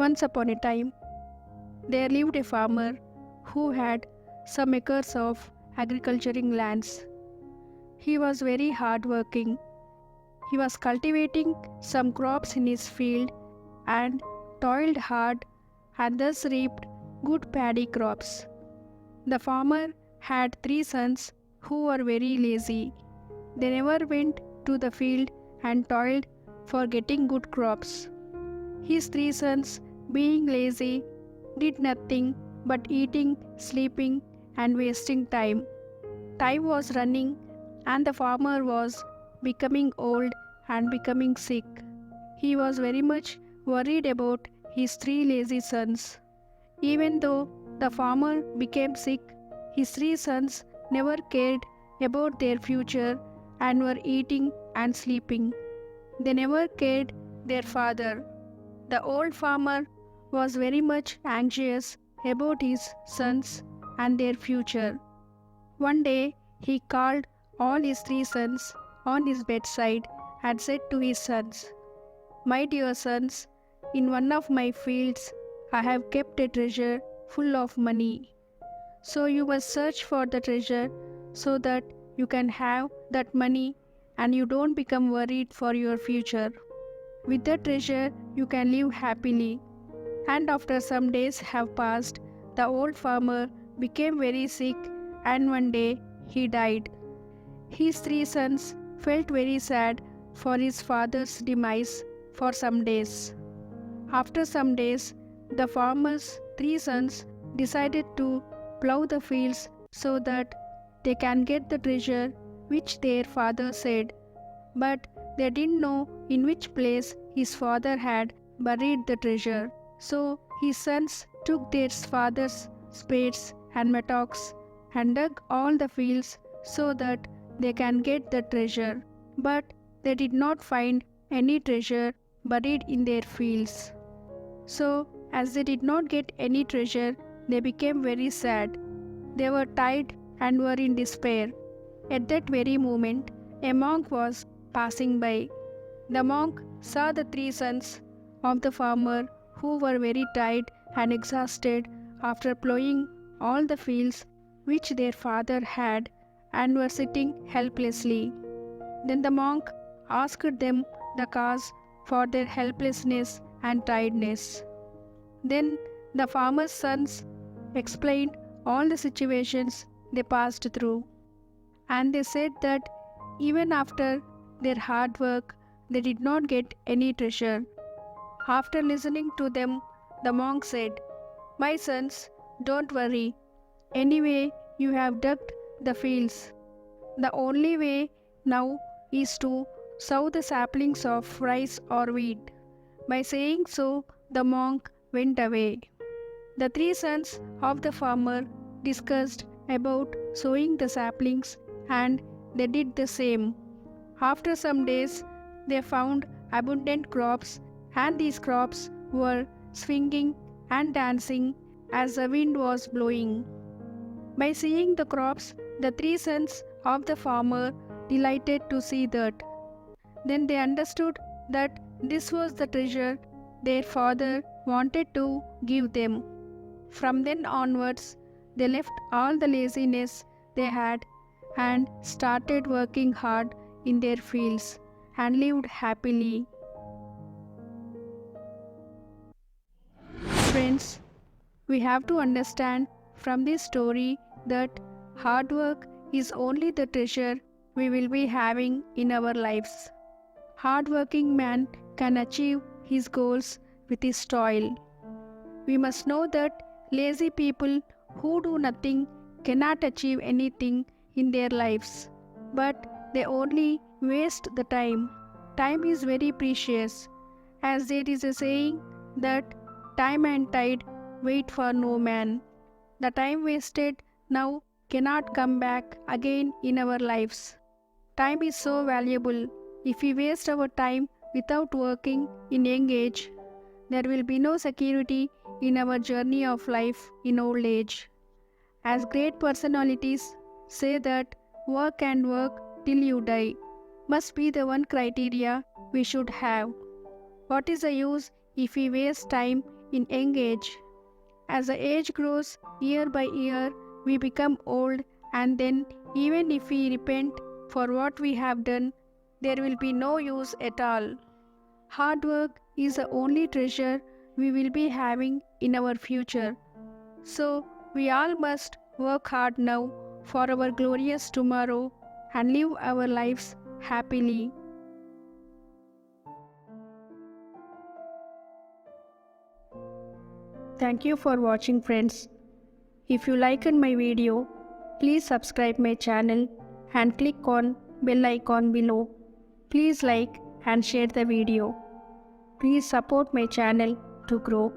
Once upon a time, there lived a farmer who had some acres of agriculturing lands. He was very hardworking. He was cultivating some crops in his field and toiled hard and thus reaped good paddy crops. The farmer had 3 sons who were very lazy. They never went to the field and toiled for getting good crops. His 3 sons, being lazy, did nothing but eating, sleeping, and wasting time. Time was running, and the farmer was becoming old and becoming sick. He was very much worried about his 3 lazy sons. Even though the farmer became sick, his 3 sons never cared about their future and were eating and sleeping. They never cared their father. The old farmer was very much anxious about his sons and their future. One day he called all his 3 sons on his bedside and said to his sons, "My dear sons, in one of my fields I have kept a treasure full of money. So you must search for the treasure so that you can have that money and you don't become worried for your future. With the treasure you can live happily." And after some days have passed, the old farmer became very sick and one day he died. His 3 sons felt very sad for his father's demise for some days. After some days, the farmer's 3 sons decided to plough the fields so that they can get the treasure which their father said. But they didn't know in which place his father had buried the treasure. So his sons took their father's spades and mattocks and dug all the fields so that they can get the treasure. But they did not find any treasure buried in their fields. So as they did not get any treasure, they became very sad. They were tired and were in despair. At that very moment, a monk was passing by. The monk saw the 3 sons of the farmer who were very tired and exhausted after plowing all the fields which their father had and were sitting helplessly. Then the monk asked them the cause for their helplessness and tiredness. Then the farmer's sons explained all the situations they passed through, and they said that even after their hard work, they did not get any treasure. After listening to them, the monk said, "My sons, don't worry. Anyway, you have dug the fields. The only way now is to sow the saplings of rice or wheat." By saying so, the monk went away. The 3 sons of the farmer discussed about sowing the saplings and they did the same. After some days, they found abundant crops, and these crops were swinging and dancing as the wind was blowing. By seeing the crops, the 3 sons of the farmer delighted to see that. Then they understood that this was the treasure their father wanted to give them. From then onwards, they left all the laziness they had and started working hard in their fields and lived happily. Friends, we have to understand from this story that hard work is only the treasure we will be having in our lives. Hardworking man can achieve his goals with his toil. We must know that lazy people who do nothing cannot achieve anything in their lives, but they only waste the time. Time is very precious, as there is a saying that time and tide wait for no man. The time wasted now cannot come back again in our lives. Time is so valuable. If we waste our time without working in young age, there will be no security in our journey of life in old age. As great personalities say that work and work till you die must be the one criteria we should have. What is the use if we waste time in young age. As the age grows, year by year, we become old, and then, even if we repent for what we have done, there will be no use at all. Hard work is the only treasure we will be having in our future. So, we all must work hard now for our glorious tomorrow and live our lives happily. Thank you for watching, friends. If you liked my video, please subscribe my channel and click on bell icon below. Please like and share the video. Please support my channel to grow.